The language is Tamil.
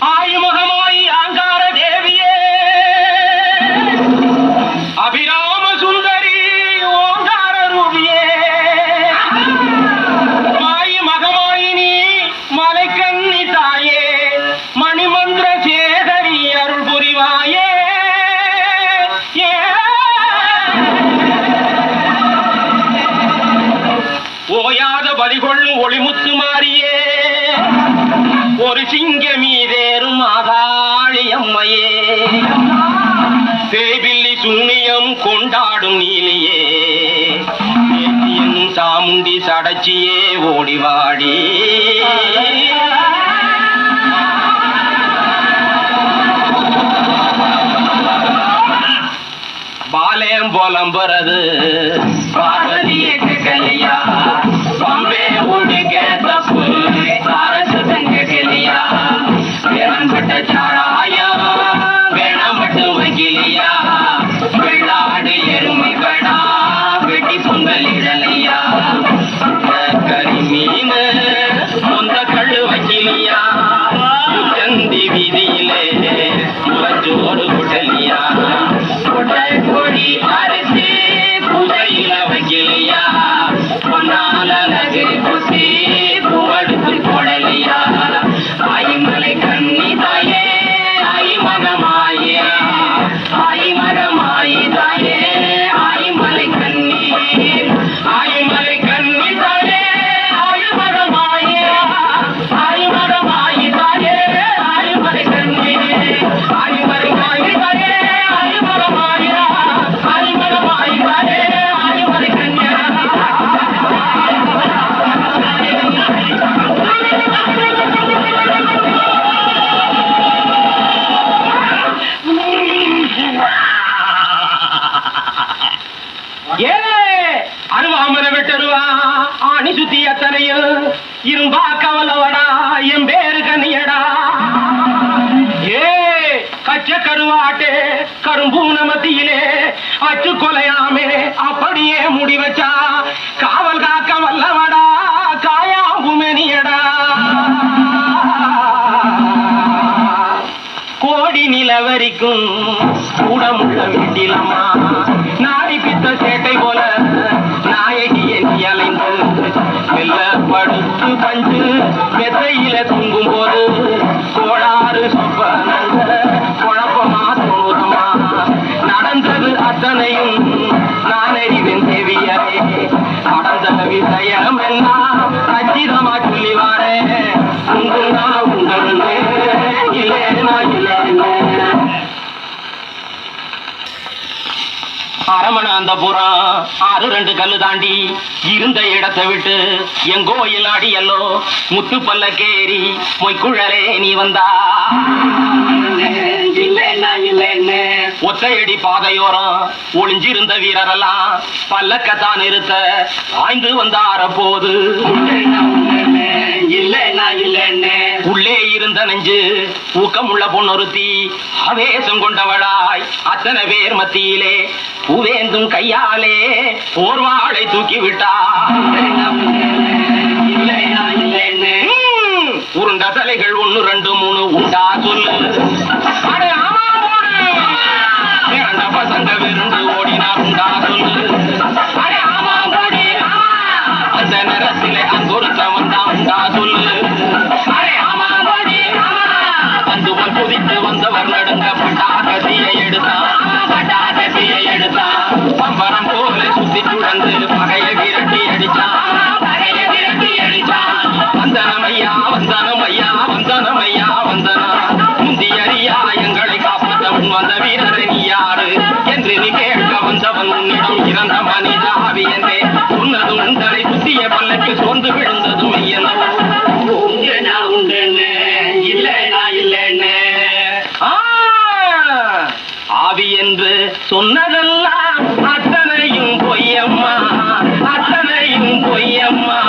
ஆயுமுகமாய் ஆங்கார தேவியே அபிராம சுந்தரி ஓங்கார ரூபியே மாயி மகமாயினி மலைக்கண்ணி தாயே மணிமந்திர சேகரி அருள் புரிவாயே ஓயாத பதிகொள்ளும் ஒளிமுத்து மாறியே ஒரு சிங்க மீதேறும் மாதாளி அம்மையே சேவில்லி சூனியம் கொண்டாடும் நீலியே என்னும் சாமுண்டி சடச்சியே ஓடிவாடி பாலேம் புலம்புறது பார்வதியே கலியா பாம்பே உடுக்க தப்பு அரசு தங்க கலியா வேணப்பட்ட சாராயா வேணப்பட்டு வகிலியா வெள்ளாடு எருமை கடா வெட்டி பொங்கல் இடலையா கறி மீன் சொந்த கள்ளு வகிலியா சந்தி வீதியிலே முரச்சோடு குடலியா கொடி அரிசி பூஜையில வைக்கலையா பொன்னால நகை குசி பூவடுத்து போடலையா ஆயிமலை கண்ணி தாயே ஆயிமகமாயே ஆயிமகமாயி தாயே ஆயிமலை கண்ணி ஆயிமலை கண்ணி தாயே ஆயிமகமாயே ஆயிமகமாயி தாயே ஆயிமலை கண்ணி ஆயிமலை மாயி தாயே ஆயிமகமாயே ஆயிமகமாயி தாயே ஆயிமலை கண்ணி அருவாமர வெட்டருவா ஆணி சுத்தி அத்தனையும் இரும்பா கவலவடா என் பேரு கண்ணியடா ஏ கச்ச கருவாட்டே கரும்பூன மத்தியிலே அச்சு கொலையாமே அப்படியே முடி வச்சா காவல் காக்க வல்லவடா காயாம்புமெனியடா கோடி நிலவரிக்கும் கூடமுள்ள வீட்டிலம்மா நாடி பித்த சேட்டை போல நாயகி எண்ணி அலைந்து மெல்ல படுத்து பஞ்சு மெத்தையில தூங்கும் போது கோளாறு சொப்பனங்க குழப்பமா தோணுதமா நடந்தது அத்தனையும் நான் அறிவேன் தேவியரே நடந்த விஷயம் எல்லாம் கச்சிதமா சொல்லி வாரேன் உண்டுனா உண்டு இல்லைனா இல்லைன்னு அரமண அந்த புறம் 6-2 கல்லு தாண்டி இருந்த இடத்தை விட்டு என் கோயில் அடியல்லோ முத்து பல்ல கேரி மொய்க்குழலே நீ வந்தா ஒத்தையடி பாதையோரம் ஒளிஞ்சிருந்த வீரரெல்லாம் பல்லக்கத்தான் நிறுத்த ஆய்ந்து வந்தார போது உள்ளே இருந்த நெஞ்சு ஊக்கமுள்ள பொன்னொருத்தி ஆவேசம் கொண்டவளாய் அத்தனை பேர் மத்தியிலே பூவேந்தும் கையாலே போர்வாளை தூக்கி விட்டா உருண்ட தலைகள் 1 2 3 உண்டா சொல்லு பசங்க விருந்து ஓடினா உண்டா சொல்லு அந்த நேரத்திலே அங்கொருத்த வந்தா உண்டா சொல்லு வந்து குதித்து வந்தவர் நடுங்க பட்டாக்கசியை எடுத்தான் பம்பரம் போல சுத்தி சுழந்து பகையை விரட்டி அடிச்சான் வந்தனமையா வந்தனமையா வந்தனமையா வந்தனா முந்தி அறியா எங்களை காப்பாற்ற முன் வந்த வீரரை நீ யாரு என்று நீ கேட்க வந்தவன் உன்னிடம் இறந்த மனிதாவி என்றே சொன்னதும் உங்களை புத்திய பல்லக்கு சோர்ந்து விழுந்ததும் மெய்யனவோ உண்டுன்னு இல்லைனா இல்லைன்னு ஆவி என்று சொன்னதெல்லாம் அத்தனையும் பொய்யம்மா அத்தனையும் பொய்யம்மா